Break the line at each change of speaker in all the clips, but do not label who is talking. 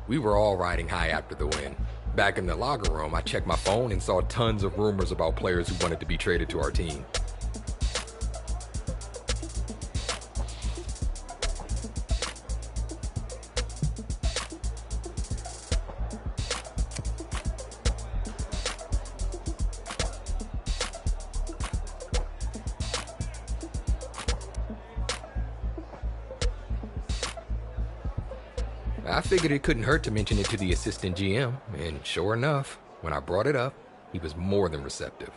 We were all riding high after the win. Back in the locker room, I checked my phone and saw tons of rumors about players who wanted to be traded to our team. I figured it couldn't hurt to mention it to the assistant GM, and sure enough, when I brought it up, he was more than receptive.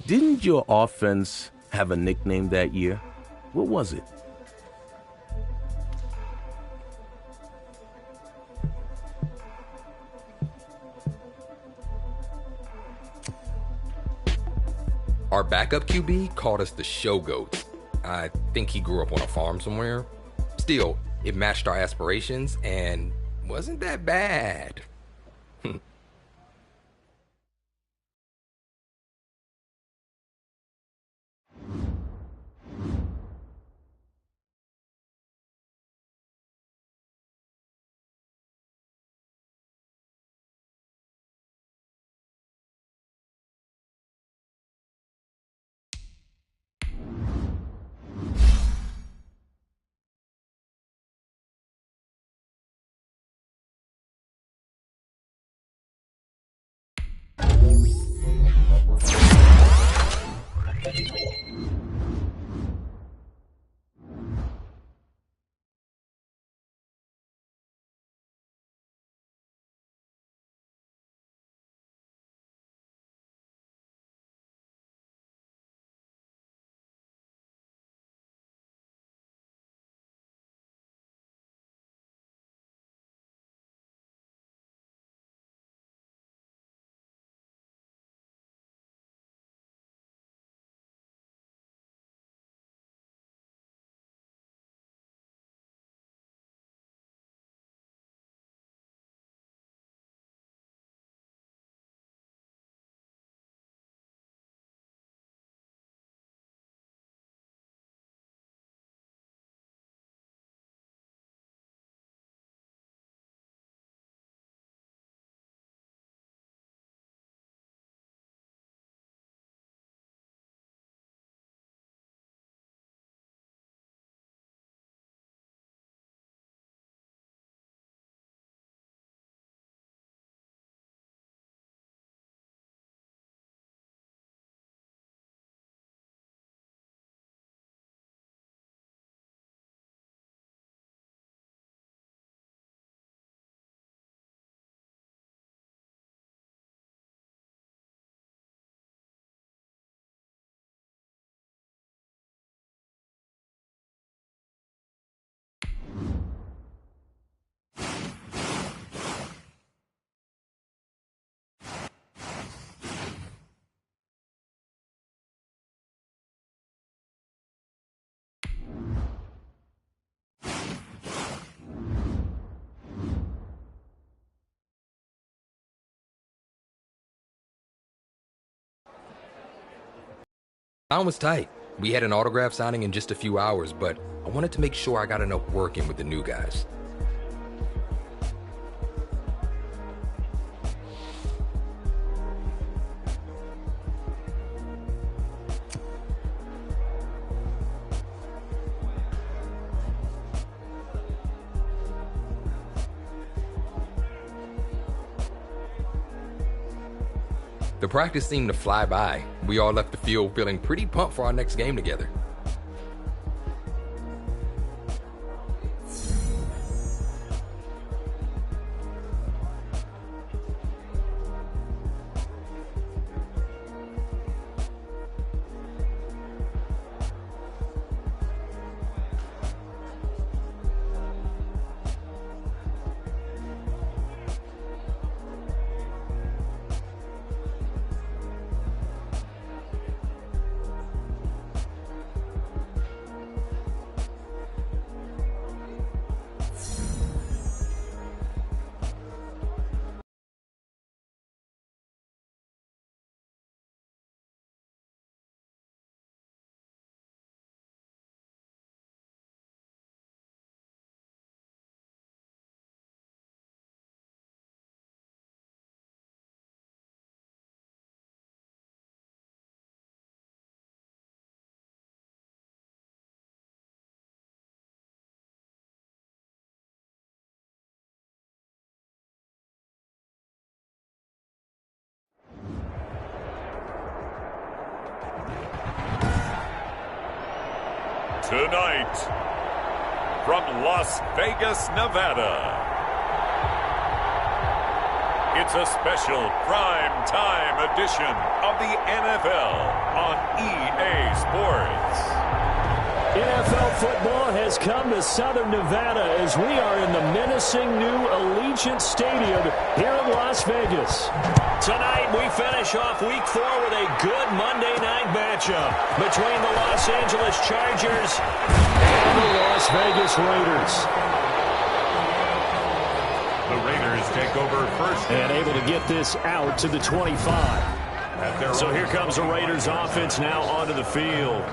Didn't your offense have a nickname that year? What was it?
Our backup QB called us the Show Goats. I think he grew up on a farm somewhere. Still, it matched our aspirations and wasn't that bad. Time was tight. We had an autograph signing in just a few hours, but I wanted to make sure I got enough work in with the new guys. The practice seemed to fly by. We all left the field feeling pretty pumped for our next game together.
Tonight, from Las Vegas, Nevada, it's a special prime time edition of the NFL on EA Sports.
NFL football has come to Southern Nevada as we are in the menacing new Allegiant Stadium here in Las Vegas. Tonight we finish off Week 4 with a good Monday night matchup between the Los Angeles Chargers and the Las Vegas Raiders.
The Raiders take over first.
And able to get this out to the 25. So here comes the Raiders offense now onto the field.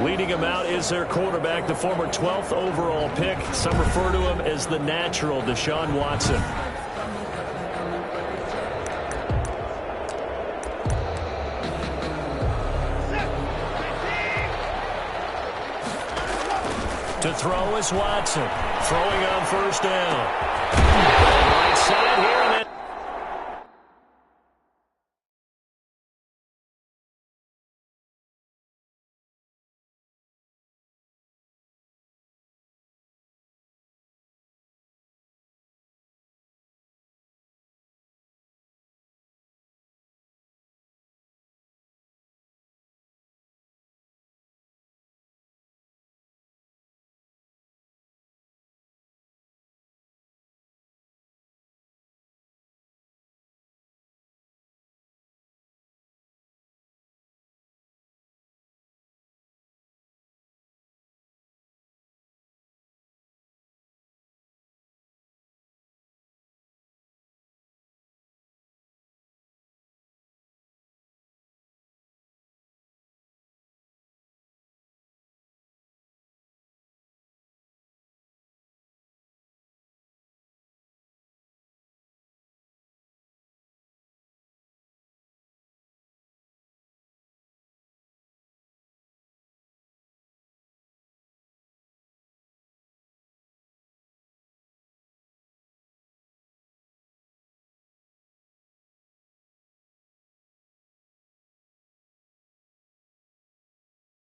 Leading them out is their quarterback, the former 12th overall pick. Some refer to him as the natural, Deshaun Watson. To throw is Watson. Throwing on first down. Right side here. And then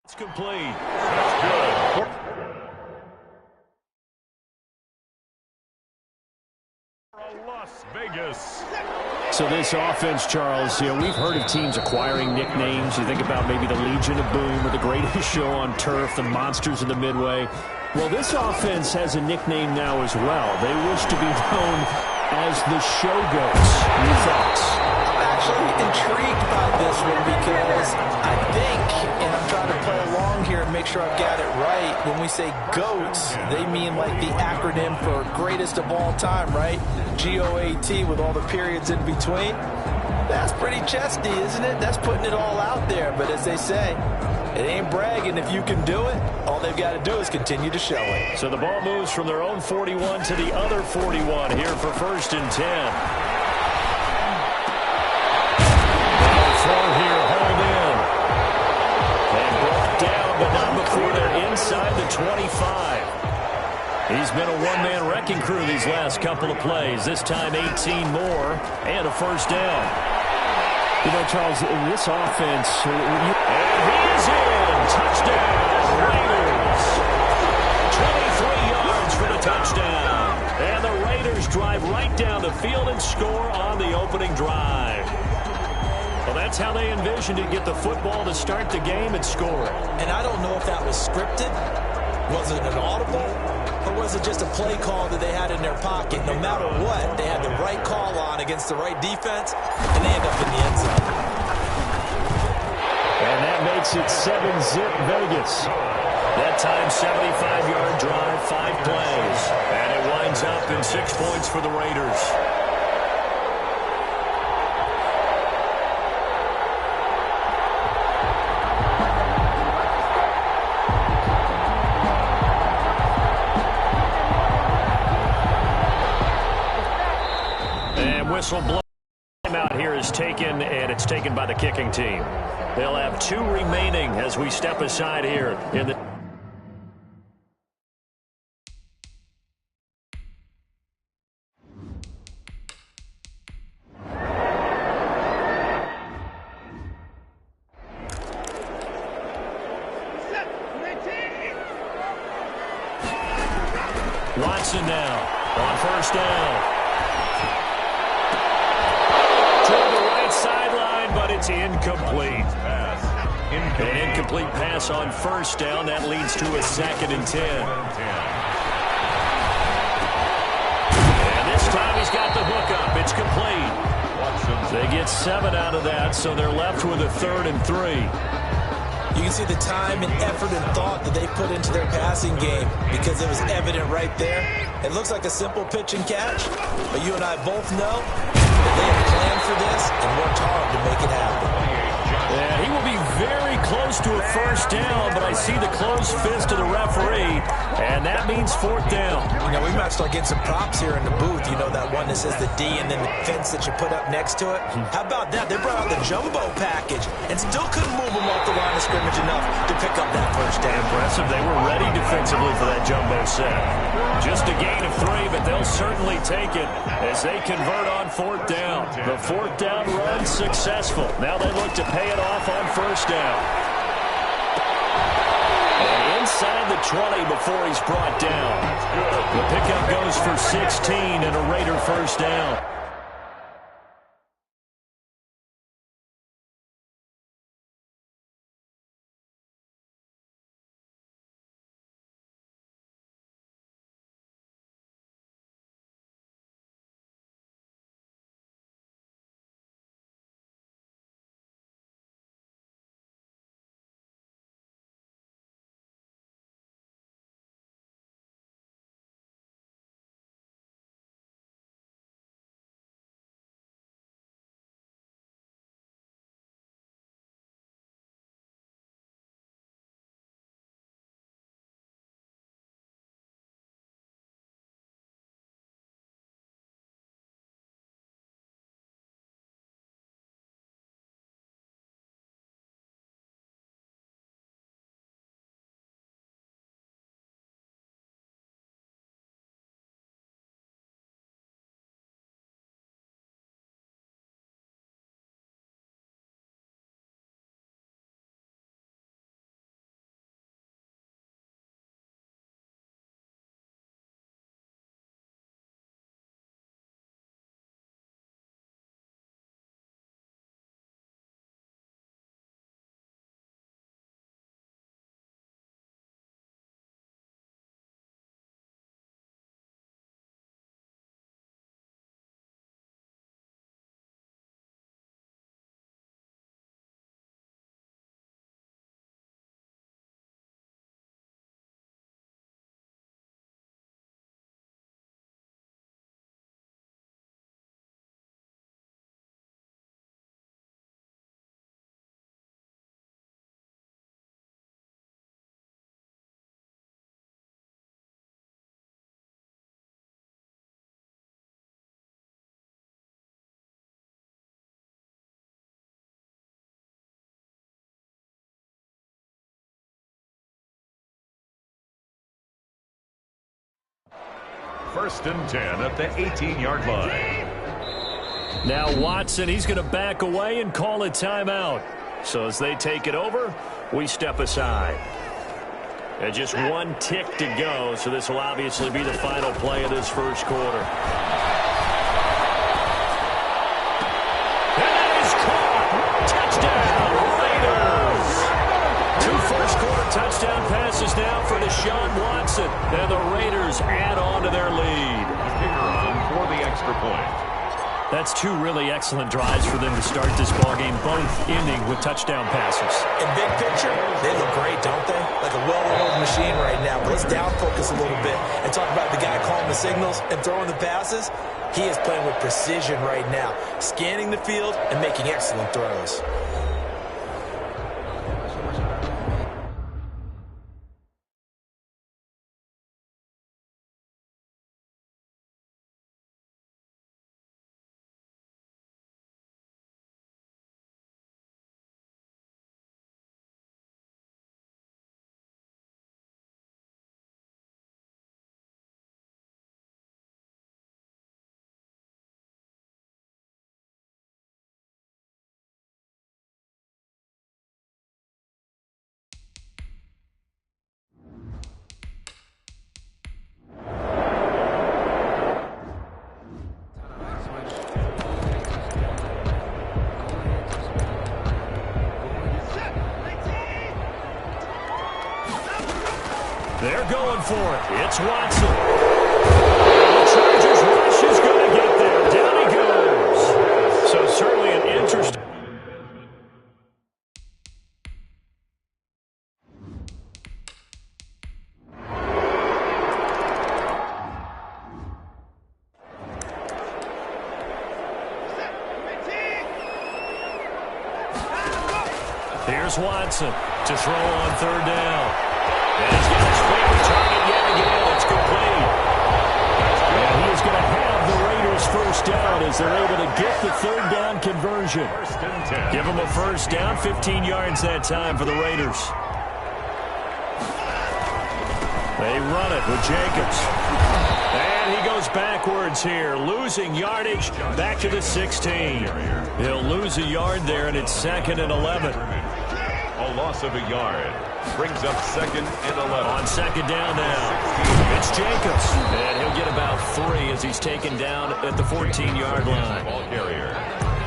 it's complete.
That's good. Las Vegas.
So this offense, Charles, we've heard of teams acquiring nicknames. You think about maybe the Legion of Boom or the Greatest Show on Turf, the Monsters of the Midway. Well, this offense has a nickname now as well. They wish to be known as the Showgoats. Your thoughts?
I'm actually intrigued by this one because I think, and I'm trying to play along here and make sure I've got it right, when we say GOATs, they mean like the acronym for greatest of all time, right? GOAT with all the periods in between. That's pretty chesty, isn't it? That's putting it all out there. But as they say, it ain't bragging. If you can do it, all they've got to do is continue to show it.
So the ball moves from their own 41 to the other 41 here for 1st and 10. Throw here, hold in. And brought down, but not before they're inside the 25. He's been a one-man wrecking crew these last couple of plays. This time 18 more and a first down. You know, Charles, in this offense... And he is in. Touchdown, Raiders. 23 yards for the touchdown. And the Raiders drive right down the field and score on the opening drive. Well, that's how they envisioned it, get the football to start the game and score it.
And I don't know if that was scripted. Was it an audible? Or was it just a play call that they had in their pocket? No matter what, they had the right call on against the right defense, and they end up in the end zone.
And that makes it 7-zip Vegas. That time, 75-yard drive, 5 plays. And it winds up in 6 points for the Raiders. Whistle blown. Timeout here is taken, and it's taken by the kicking team. They'll have 2 remaining as we step aside here in the... Watson now on first down. Toward the right sideline, but it's incomplete. An incomplete pass on first down. That leads to a 2nd and 10. And this time he's got the hook up. It's complete. They get 7 out of that, so they're left with a 3rd and 3.
You can see the time and effort and thought that they put into their passing game because it was evident right there. It looks like a simple pitch and catch, but you and I both know that they have planned for this and worked hard to make it happen.
Yeah, he will be very close to a first down, but I see the closed fist of the referee, and that means 4th down.
You know, we might start getting some props here in the booth. You know, that one that says the D and then the fence that you put up next to it? How about that? They brought out the jumbo package and still couldn't move them off the line of scrimmage enough to pick up that first down.
Impressive. They were ready defensively for that jumbo set. Just a gain of 3, but they'll certainly take it as they convert on 4th down. The 4th down run successful. Now they look to pay it off on first down. And inside the 20 before he's brought down. The pickup goes for 16 and a Raider first down.
First and 10 at the 18-yard line.
Now Watson, he's going to back away and call a timeout. So as they take it over, we step aside. And just 1 tick to go, so this will obviously be the final play of this first quarter. That is caught! Touchdown, Raiders! 2 first-quarter touchdown passes now for Deshaun Watson. And the Raiders add on to their lead.
Kicker on for the extra point.
That's 2 really excellent drives for them to start this ballgame, both ending with touchdown passes.
In big picture, they look great, don't they? Like a well-oiled machine right now. But let's down focus a little bit and talk about the guy calling the signals and throwing the passes. He is playing with precision right now, scanning the field and making excellent throws.
They're going for it. It's Watson. The Chargers rush is going to get there. Down he goes. So certainly an interesting. Here's Watson to throw on third down. And he's got his favorite target yet again. It's complete. And he is going to have the Raiders first down as they're able to get the third down conversion. Give them a first down, 15 yards that time for the Raiders. They run it with Jacobs. And he goes backwards here, losing yardage back to the 16. He'll lose a yard there, and it's 2nd and 11.
A loss of a yard brings up 2nd and 11.
On 2nd down now, it's Jacobs. And he'll get about 3 as he's taken down at the 14-yard line.
Ball carrier.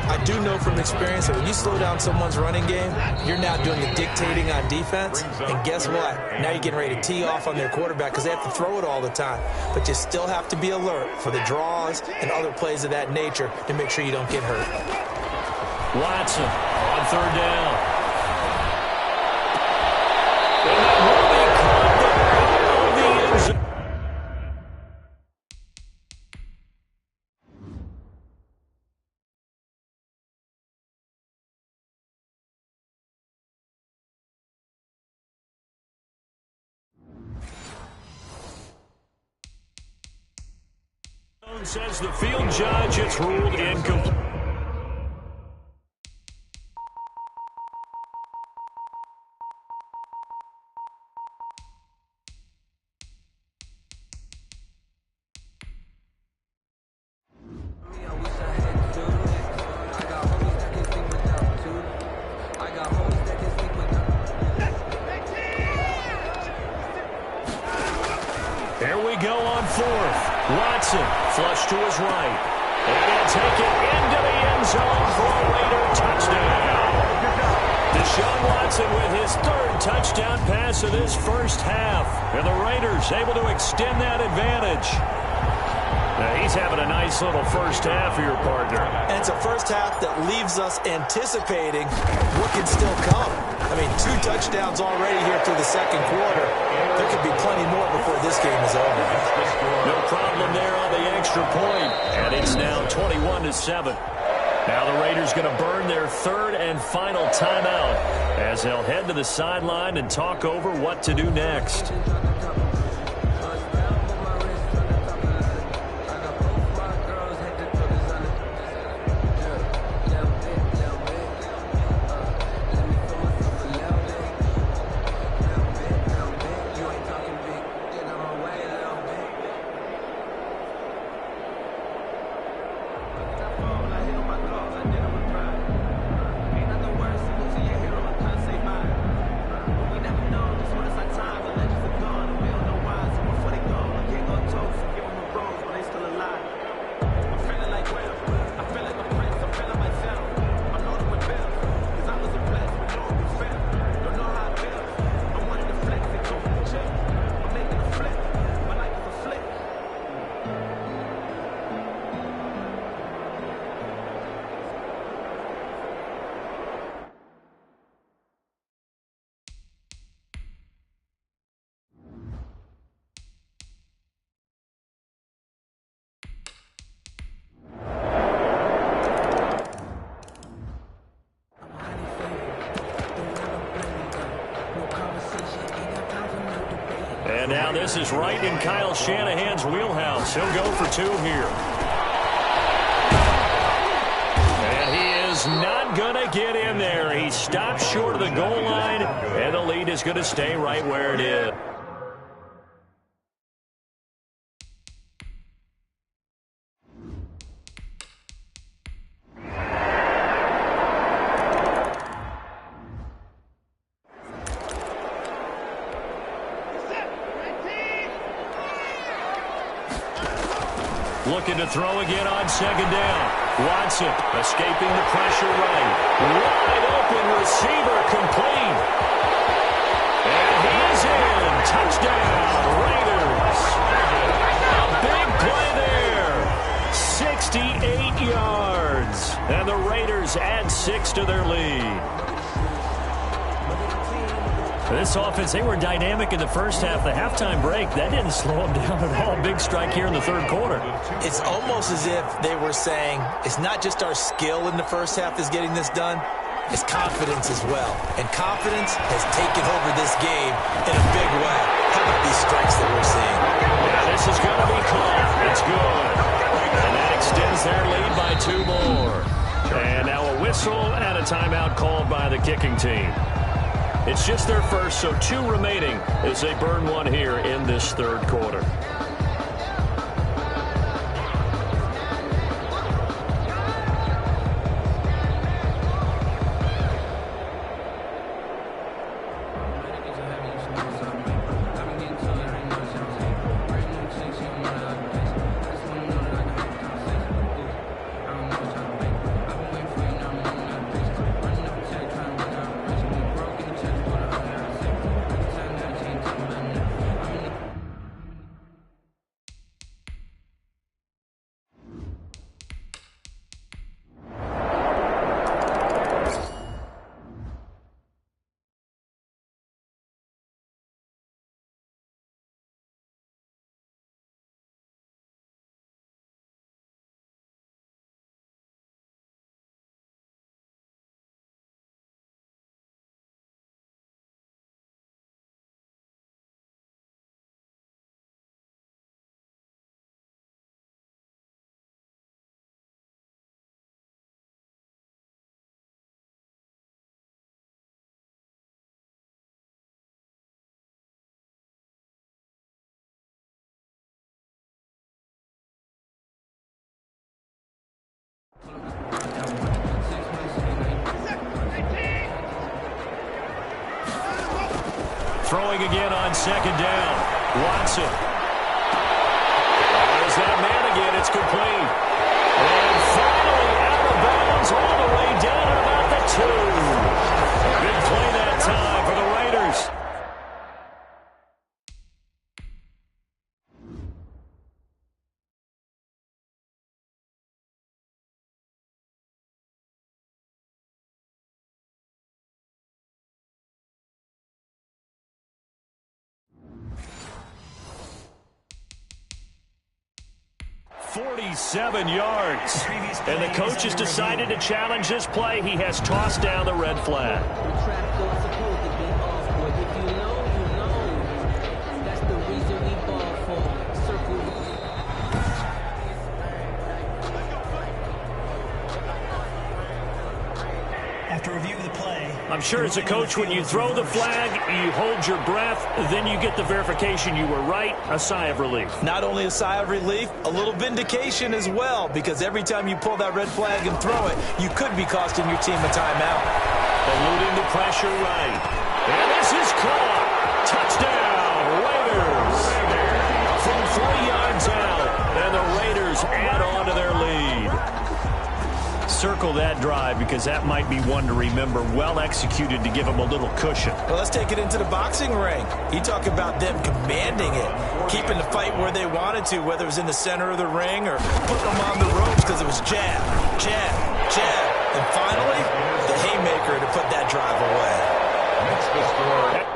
I do know from experience that when you slow down someone's running game, you're now doing the dictating on defense. And guess what? Now you're getting ready to tee off on their quarterback because they have to throw it all the time. But you still have to be alert for the draws and other plays of that nature to make sure you don't get hurt.
Watson on third down. And that will be caught there on the end zone. Says the field judge, it's ruled incomplete. Here we go on 4th. Watson, flush to his right. And he'll take it into the end zone for a Raider touchdown. Deshaun Watson with his 3rd touchdown pass of this first half. And the Raiders able to extend that advantage. Now he's having a nice little first half for your partner.
And it's a first half that leaves us anticipating what can still come. I mean, 2 touchdowns already here through the 2nd quarter. There could be plenty more before this game is over.
No problem there on the extra point. And it's now 21-7. Now the Raiders going to burn their 3rd and final timeout as they'll head to the sideline and talk over what to do next. And now this is right in Kyle Shanahan's wheelhouse. He'll go for 2 here. And he is not going to get in there. He stops short of the goal line, and the lead is going to stay right where it is. Looking to throw again on 2nd down. Watson escaping the pressure right. Wide open receiver complete. And he is in. Touchdown. Raiders add 6 to their lead. This offense, they were dynamic in the first half. The halftime break, that didn't slow them down at all. Big strike here in the third quarter.
It's almost as if they were saying, it's not just our skill in the first half that's getting this done, it's confidence as well. And confidence has taken over this game in a big way. How about these strikes that we're seeing?
Yeah, this is going to be caught. It's good. And that extends their lead by 2 more. And now a whistle and a timeout called by the kicking team. It's just their first, so 2 remaining as they burn 1 here in this third quarter. Throwing again on second down. Watson. There's that man again. It's complete. And finally out of bounds all the way down at about the 2. Big play that time for the Raiders. .47 yards. And the coach has decided to challenge this play. He has tossed down the red flag.
After review of the play,
I'm sure as a coach, when you throw the flag, you hold your breath, then you get the verification you were right, a sigh of relief.
Not only a sigh of relief, a little vindication as well, because every time you pull that red flag and throw it, you could be costing your team a timeout.
Eluding the pressure right. And this is caught. Touchdown, Raiders. From 40 yards out, and the Raiders add on to their lead. Circle that drive because that might be one to remember. Well executed to give them a little cushion.
Well, let's take it into the boxing ring. You talk about them commanding it, keeping the fight where they wanted to, whether it was in the center of the ring or putting them on the ropes because it was jab, jab, jab. And finally, the haymaker to put that drive away.
That's the score.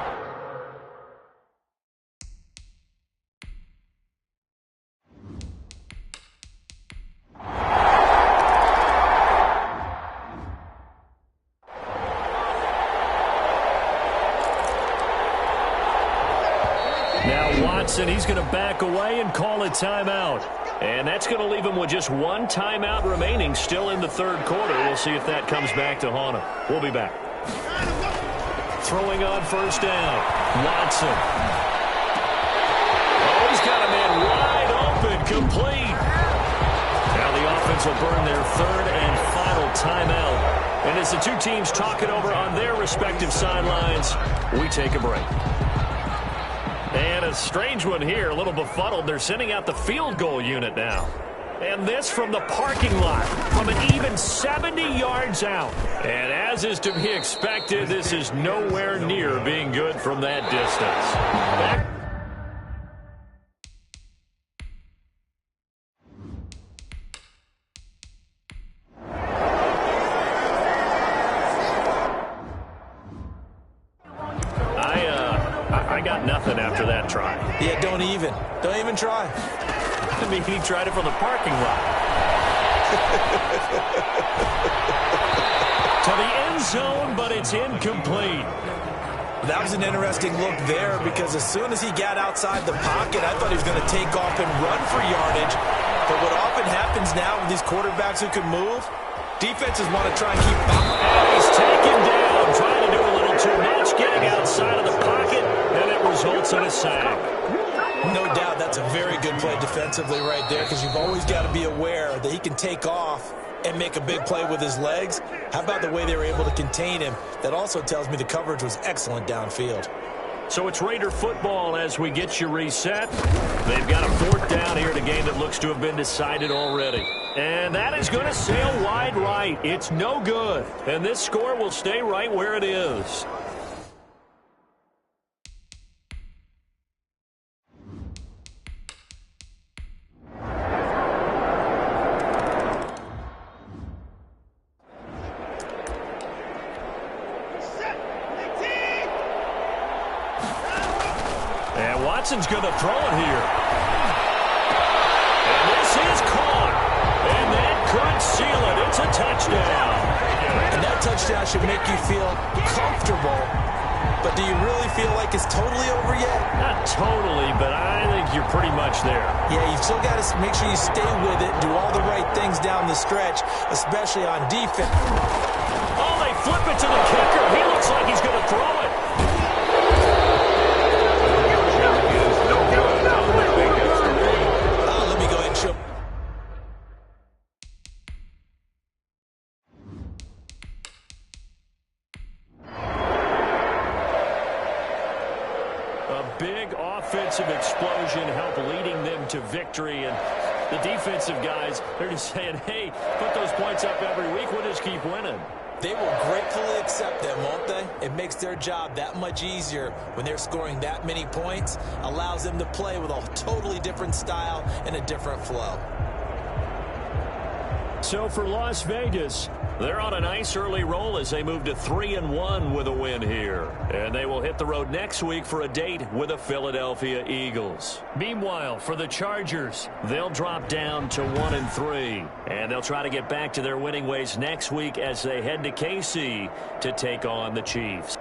And he's going to back away and call a timeout. And that's going to leave him with just 1 timeout remaining still in the third quarter. We'll see if that comes back to haunt him. We'll be back. Throwing on first down. Watson. Oh, he's got a man wide open. Complete. Now the offense will burn their third and final timeout. And as the 2 teams talk it over on their respective sidelines, we take a break. And a strange one here, a little befuddled. They're sending out the field goal unit now. And this from the parking lot, from an even 70 yards out. And as is to be expected, this is nowhere near being good from that distance. nothing after that try.
Yeah, don't even try.
I mean, he tried it from the parking lot. To the end zone, but it's incomplete.
That was an interesting look there because as soon as he got outside the pocket, I thought he was going to take off and run for yardage. But what often happens now with these quarterbacks who can move, defenses want to try and keep up.
And he's taken down, trying to do a little too much, getting outside of the pocket, and it results in a sack.
No doubt that's a very good play defensively right there because you've always got to be aware that he can take off and make a big play with his legs. How about the way they were able to contain him? That also tells me the coverage was excellent downfield.
So it's Raider football as we get you reset. They've got a fourth down here in a game that looks to have been decided already. And that is going to sail wide right. It's no good. And this score will stay right where it is. Watson's going to throw it here. And this is caught. And that could seal it. It's a touchdown.
And that touchdown should make you feel comfortable. But do you really feel like it's totally over yet?
Not totally, but I think you're pretty much there.
Yeah, you've still got to make sure you stay with it, do all the right things down the stretch, especially on defense.
Oh, they flip it to the kicker. He looks like he's going to throw it.
Let me go ahead and show.
A big offensive explosion helped leading them to victory. And the defensive guys, they're just saying, hey, put those points up every week. We'll just keep winning.
They will gratefully accept them, won't they? It makes their job that much easier when they're scoring that many points. Allows them to play with a totally different style and a different flow.
So for Las Vegas, they're on a nice early roll as they move to 3-1 with a win here. And they will hit the road next week for a date with the Philadelphia Eagles. Meanwhile, for the Chargers, they'll drop down to 1-3. And they'll try to get back to their winning ways next week as they head to KC to take on the Chiefs.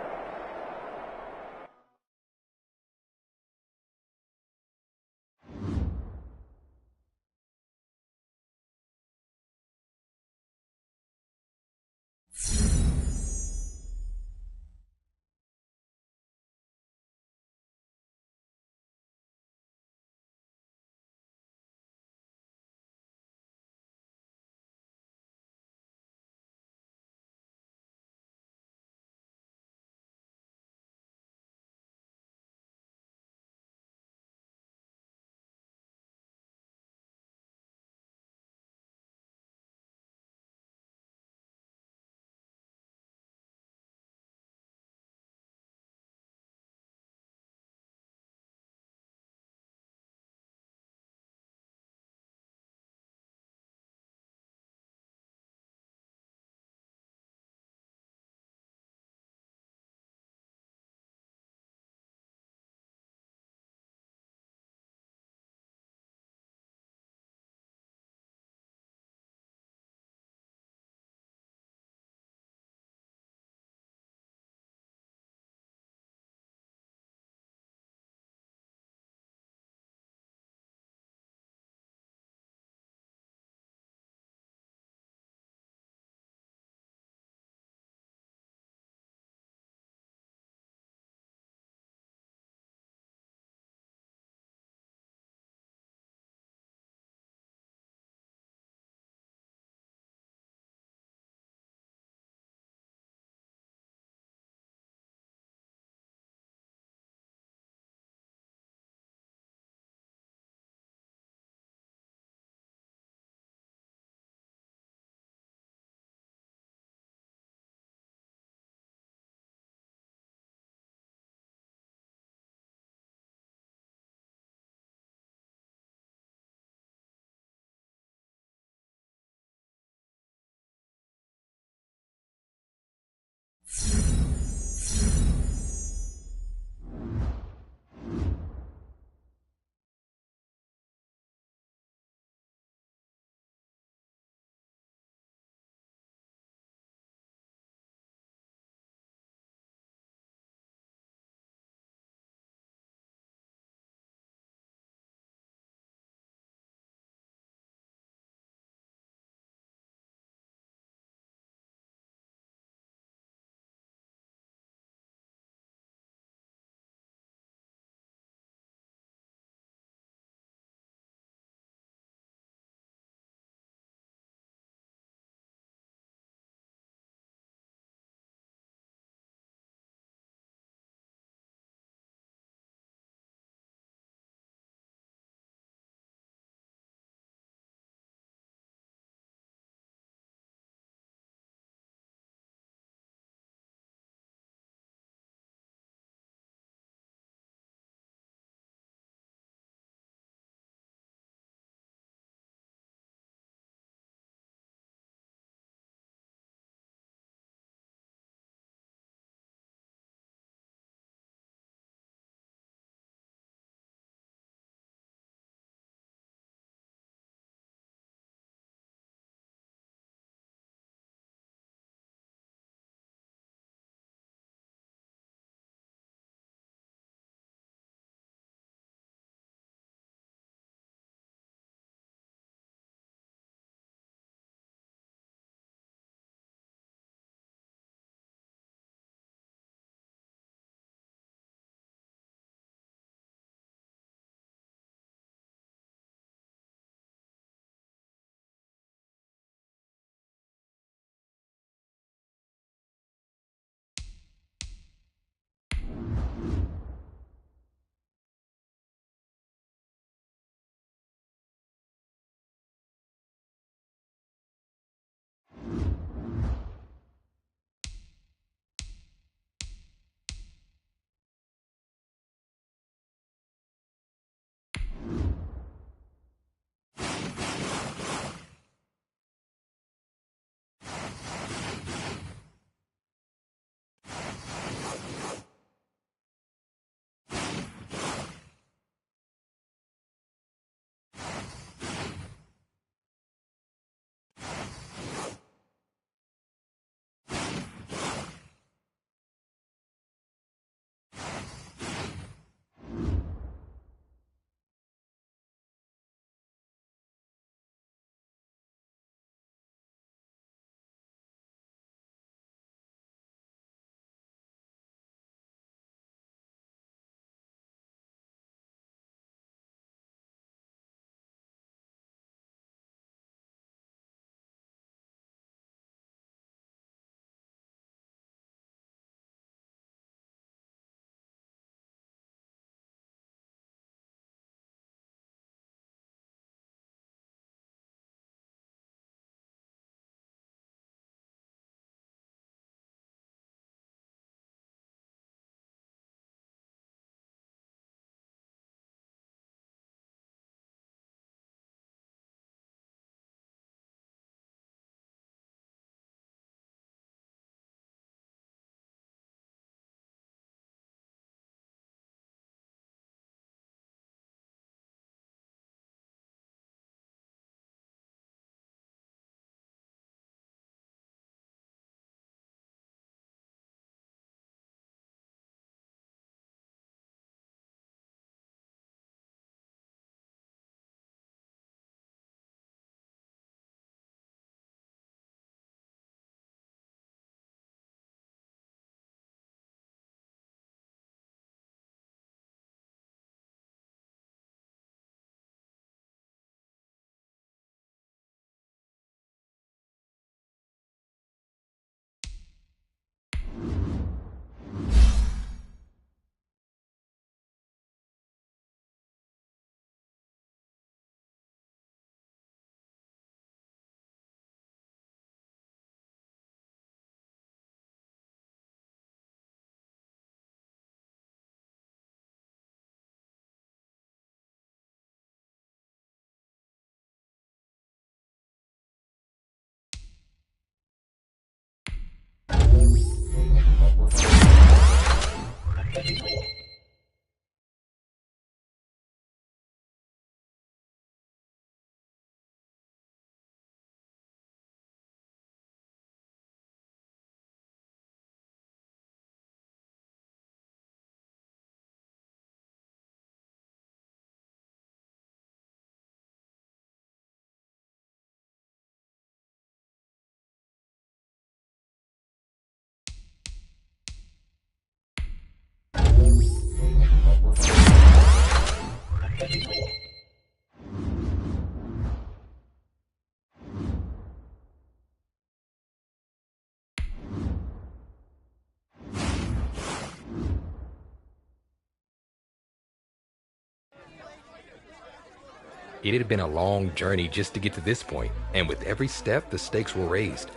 It had been a long journey just to get to this point, and with every step, the stakes were raised.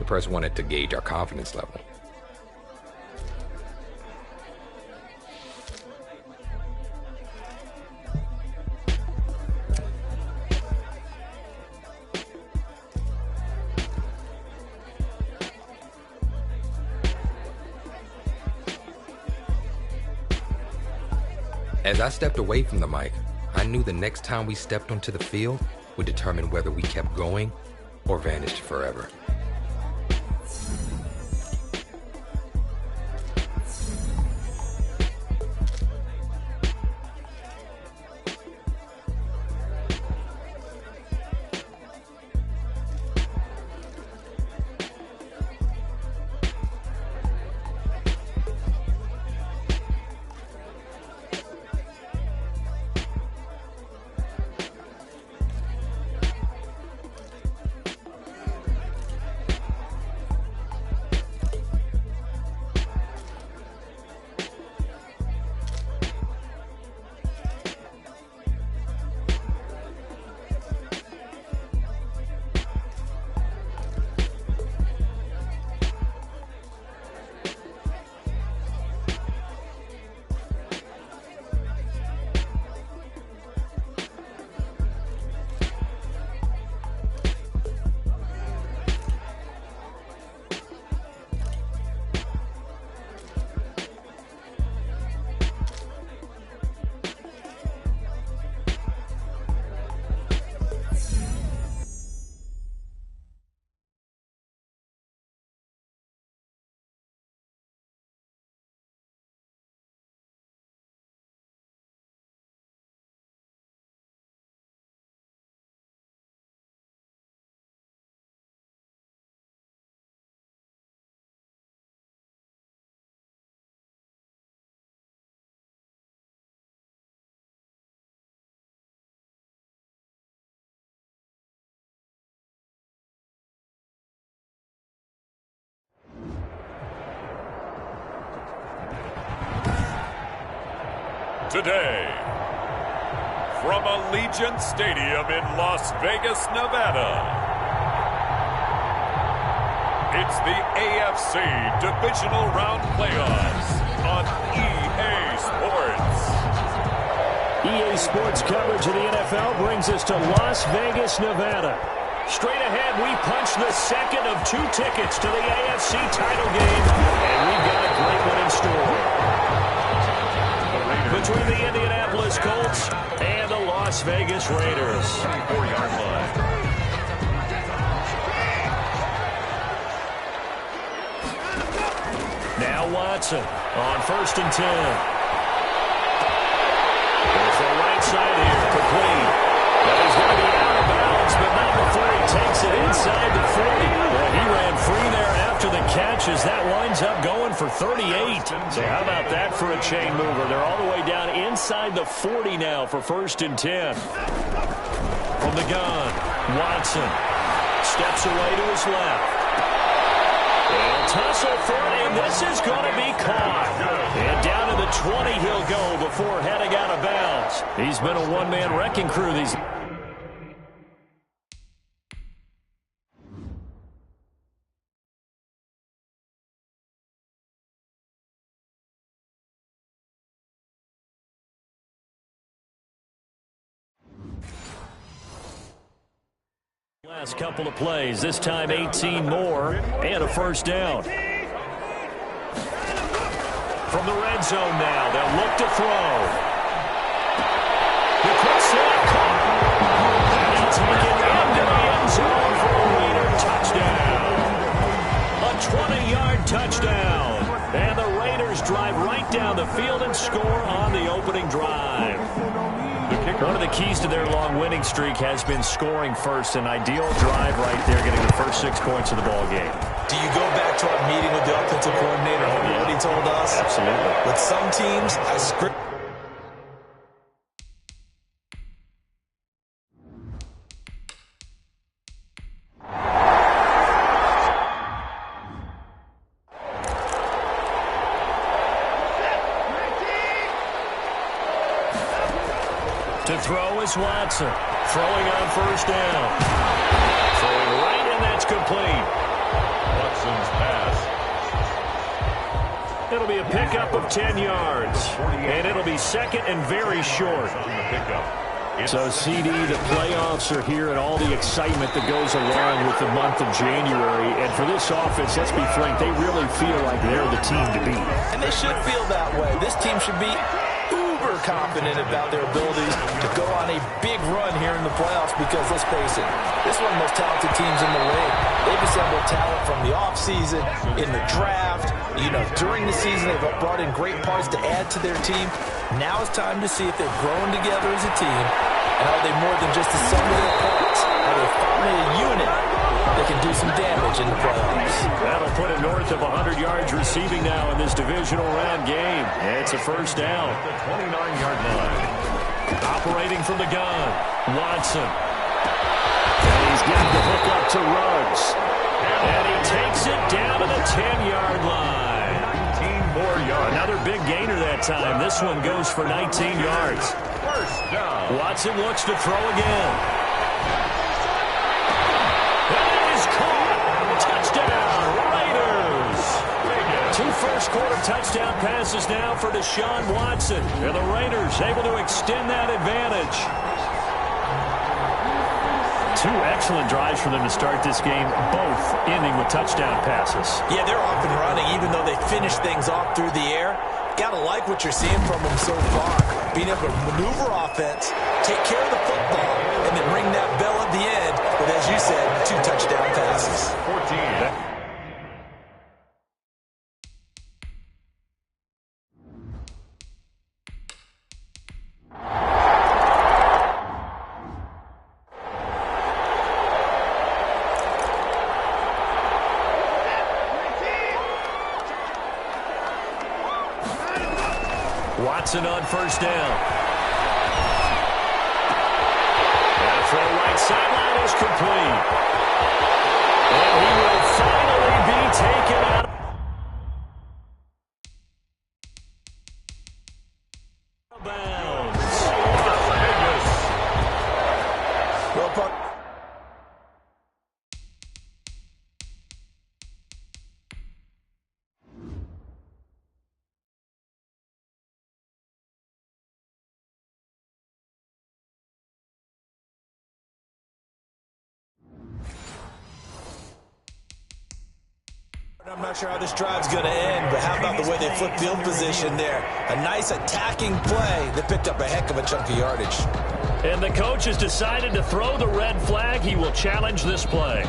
The press wanted to gauge our confidence level. As I stepped away from the mic, I knew the next time we stepped onto the field would determine whether we kept going or vanished forever.
Today, from Allegiant Stadium in Las Vegas, Nevada, it's the AFC Divisional Round Playoffs on EA Sports.
EA Sports coverage of the NFL brings us to Las Vegas, Nevada. Straight ahead, we punch the second of 2 tickets to the AFC title game, and we've got a great one in store. Between the Indianapolis Colts and the Las Vegas Raiders. 4-yard line. Now Watson on 1st and 10. There's the right side here, complete. But he's going to be out of bounds, but not before he takes it inside the 40. Well, he ran free there after the catch as that winds up going for 38. So how about that for a chain mover? They're all the way down inside the 40 now for 1st and 10. From the gun, Watson steps away to his left. And tussle for it, and this is going to be caught. And down to the 20 he'll go before heading out of bounds. He's been a one-man wrecking crew these. Last couple of plays, this time 18 more, and a 1st down. From the red zone now, they'll look to throw. The quick snap caught. And he'll take it into the end zone for a Raider touchdown. A 20-yard touchdown. And the Raiders drive right down the field and score on the opening drive. One of the keys to their long winning streak has been scoring first. An ideal drive right there, getting the first 6 points of the ball game.
Do you go back to our meeting with the offensive coordinator? Remember what he told us?
Absolutely.
With some teams, I script.
To throw is Watson. Throwing on first down. Throwing right, and that's complete.
Watson's pass.
It'll be a pickup of 10 yards. And it'll be second and very short. So, CD, the playoffs are here and all the excitement that goes along with the month of January. And for this offense, let's be frank, they really feel like they're the team to beat.
And they should feel that way. This team should be uber confident about their abilities to go on a big run here in the playoffs because, let's face it, this is one of the most talented teams in the league. They've assembled talent from the offseason, in the draft, during the season. They've brought in great parts to add to their team. Now it's time to see if they're growing together as a team, and are they more than just the sum of their parts? Are they finally a unit that can do some damage in the playoffs?
That'll put it north of 100 yards receiving now in this divisional round game. It's a first down.
The 29-yard line.
Operating from the gun, Watson. And he's getting the hook up to Ruggs. And he takes it down to the 10-yard line.
19 more yards.
Another big gainer that time. This one goes for 19 yards.
First down.
Watson looks to throw again. And it is caught. Touchdown, Raiders. Two first-quarter touchdown passes now for Deshaun Watson. And the Raiders able to extend that advantage. Two excellent drives for them to start this game, both ending with touchdown passes.
Yeah, they're off and running, even though they finish things off through the air. Got to like what you're seeing from them so far. Being able to maneuver offense, take care of the football, and then ring that bell at the end with, as you said, two touchdown passes.
14.
Watson on first down. And a throw right sideline is complete. And he will finally be taken out. Of bounds.
Well, Buck. I'm not sure how this drive's going to end, but how about the way they flip field position there? A nice attacking play that picked up a heck of a chunk of yardage.
And the coach has decided to throw the red flag. He will challenge this play.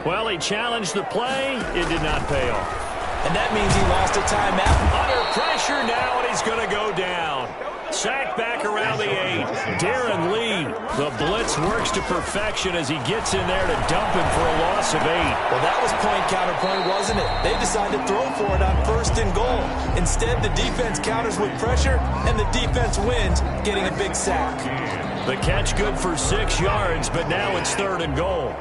Well, he challenged the play. It did not pay off.
And that means he lost a timeout.
Under pressure now, and he's going to go down. Sacked back around the 8. Darren Lee, the blitz works to perfection as he gets in there to dump him for a loss of 8.
Well, that was point-counterpoint, wasn't it? They decided to throw for it on first and goal. Instead, the defense counters with pressure, and the defense wins, getting a big sack.
The catch good for 6 yards, but now it's third and goal.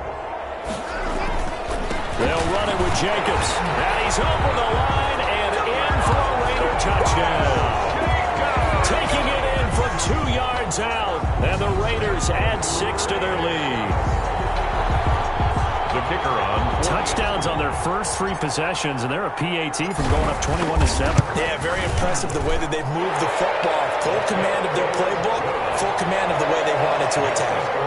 They'll run it with Jacobs. And he's over the line and in for a Raider touchdown. Taking it in from 2 yards out. And the Raiders add 6 to their lead.
The kicker on.
Touchdowns on their first 3 possessions, and they're a PAT from going up 21-7.
Yeah, very impressive the way that they've moved the football. Full command of their playbook, full command of the way they wanted to attack.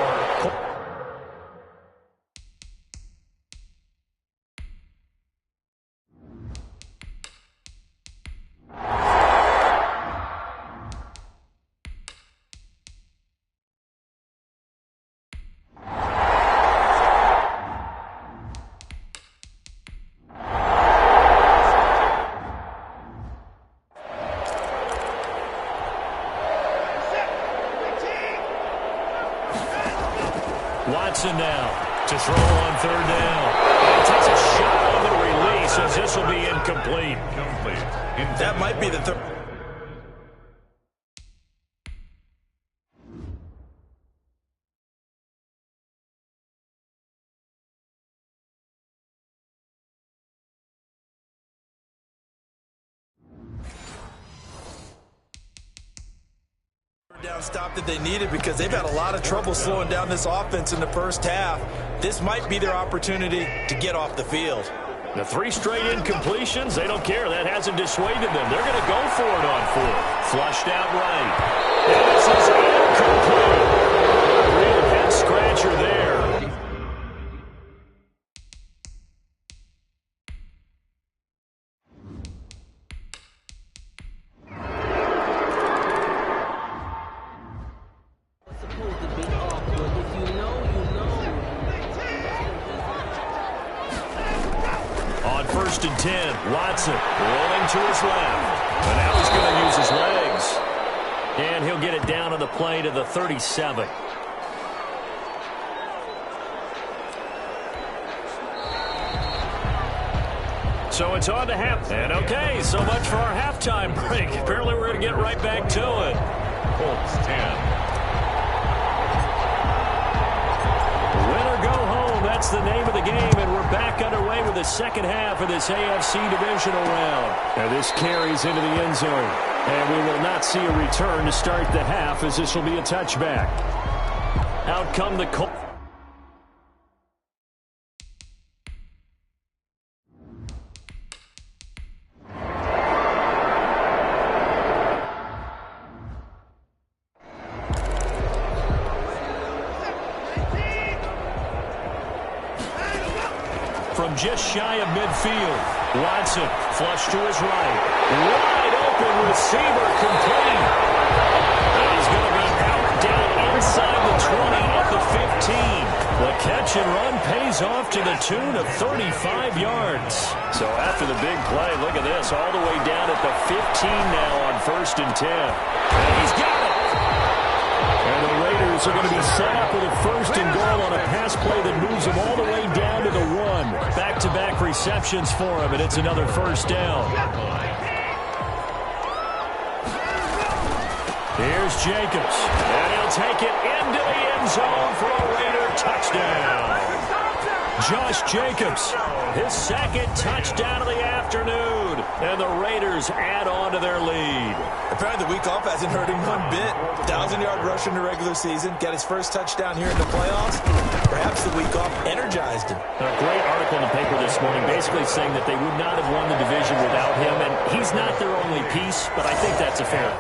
Watson now to throw on third down. And takes a shot on the release as this will be incomplete.
That might be the third. touchdown stop that they needed because they've had a lot of trouble slowing down this offense in the first half. This might be their opportunity to get off the field.
The 3 straight incompletions, they don't care. That hasn't dissuaded them. They're going to go for it on 4th. Flushed out right. And this is incomplete. A real head scratcher there. On 1st and 10, Watson rolling to his left. And now he's going to use his legs. And he'll get it down on the play to the 37. So it's on to half. And okay, so much for our halftime break. Apparently we're going to get right back to it.
Colts 10.
Win or go home, that's the name of the game, and we're back underway with the second half of this AFC divisional round. And this carries into the end zone, and we will not see a return to start the half, as this will be a touchback. Out come the Colts. From just shy of midfield, Watson flush to his right. Wide open receiver complete. And he's going to be out down inside the 20 at the 15. The catch and run pays off to the tune of 35 yards. So after the big play, look at this, all the way down at the 15 now on 1st and 10. And he's got it. And the Raiders are going to be set up with a 1st and goal on a pass play that moves them all the way down to the 1. Back-to-back receptions for him, and it's another 1st down. Here's Jacobs, and he'll take it into the end zone for a Raider touchdown. Josh Jacobs, his 2nd touchdown of the afternoon, and the Raiders add on to their lead.
Apparently the week off hasn't hurt him one bit. 1,000-yard rush in the regular season, got his first touchdown here in the playoffs. Perhaps the week off energized him.
A great article in the paper this morning basically saying that they would not have won the division without him, and he's not their only piece, but I think that's a fair.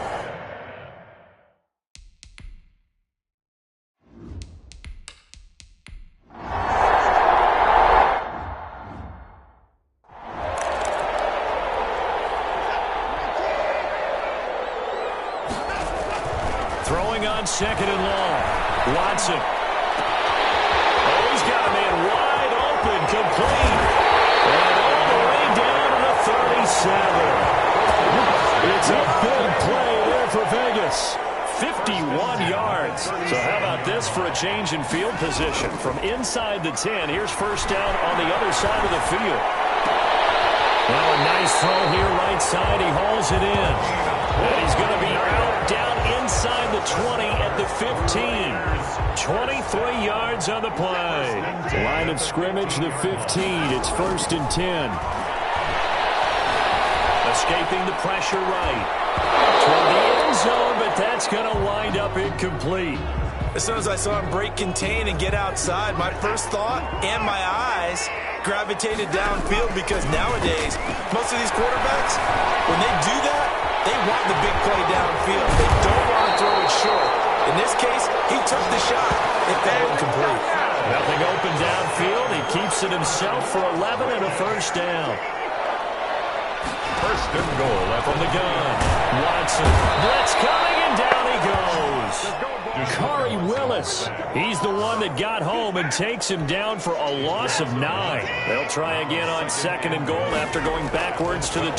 Throwing on 2nd and long. Watson. Oh, he's got a man wide open, complete. And all the way down to the 37. It's a big play there for Vegas. 51 yards. So how about this for a change in field position? From inside the 10, here's 1st down on the other side of the field. Now a nice throw here right side. He hauls it in. And he's going to be out down inside the 20 at the 15. 23 yards on the play. Line of scrimmage, the 15. It's 1st and 10. Escaping the pressure right. Toward the end zone, but that's going to wind up incomplete.
As soon as I saw him break contain and get outside, my first thought and my eyes gravitated downfield, because nowadays, most of these quarterbacks, when they do that, they want the big play downfield. They don't want to throw it short. In this case, he took the shot. It fell incomplete.
Nothing open downfield. He keeps it himself for 11 and a 1st down.
1st and goal
From the gun. Watson. Blitz coming, and down he goes. Khari Willis. He's the one that got home and takes him down for a loss of 9. They'll try again on 2nd and goal after going backwards to the 12.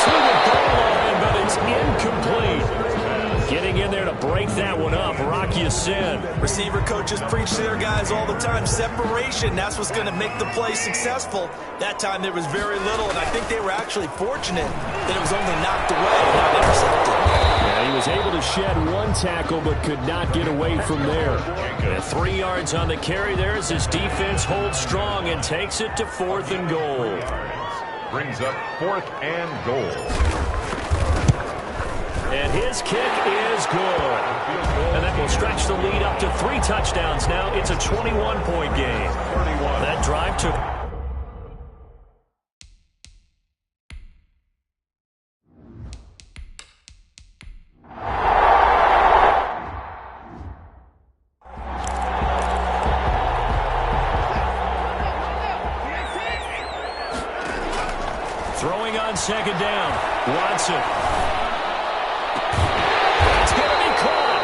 To the goal line, but it's incomplete. Getting in there to break that one up, Rock Ya-Sin.
Receiver coaches preach to their guys all the time. Separation, that's what's going to make the play successful. That time there was very little, and I think they were actually fortunate that it was only knocked away, not intercepted.
Yeah, he was able to shed 1 tackle, but could not get away from there. And 3 yards on the carry there as his defense holds strong and takes it to 4th and goal.
brings up 4th and goal.
And his kick is good. And that will stretch the lead up to 3 touchdowns now. It's a 21-point game. That drive took... Throwing on second down. Watson. It's going to be caught.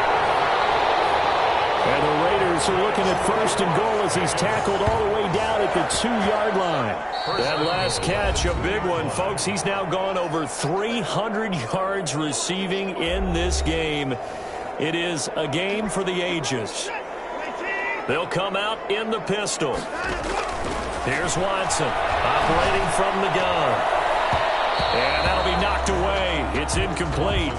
And the Raiders are looking at first and goal as he's tackled all the way down at the 2-yard line. That last catch, a big one, folks. He's now gone over 300 yards receiving in this game. It is a game for the ages. They'll come out in the pistol. Here's Watson operating from the gun. And that'll be knocked away. It's incomplete.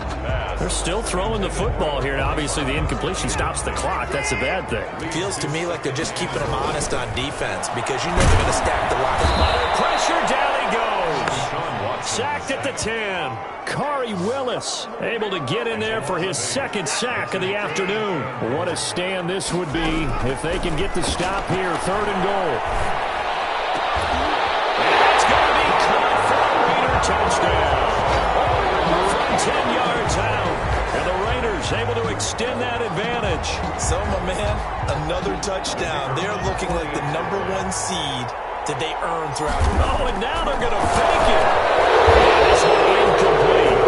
They're still throwing the football here. And obviously, the incompletion stops the clock. That's a bad thing.
It feels to me like they're just keeping them honest on defense because you know they're going to stack the box.
Under pressure, down he goes. Sacked at the 10. Khari Willis able to get in there for his second sack of the afternoon. What a stand this would be if they can get the stop here. 3rd and goal. Touchdown from 10 yards out. And the Raiders able to extend that advantage.
So, my man, another touchdown. They're looking like the #1 seed that they earned throughout.
Oh, and now they're going to fake it. This one incomplete.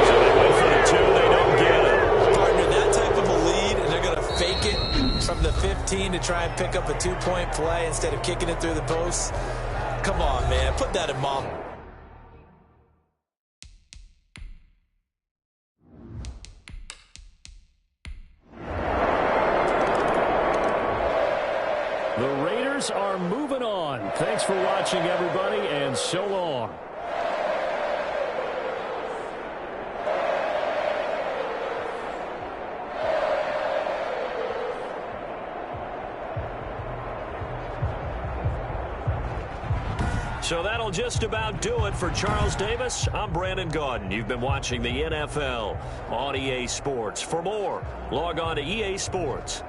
So they went for the 2. They don't get it.
Partner, that type of a lead, and they're going to fake it from the 15 to try and pick up a 2-point play instead of kicking it through the post. Come on, man. Put that in mom.
The Raiders are moving on. Thanks for watching, everybody, and so long. So that'll just about do it for Charles Davis. I'm Brandon Gaudin. You've been watching the NFL on EA Sports. For more, log on to EA Sports.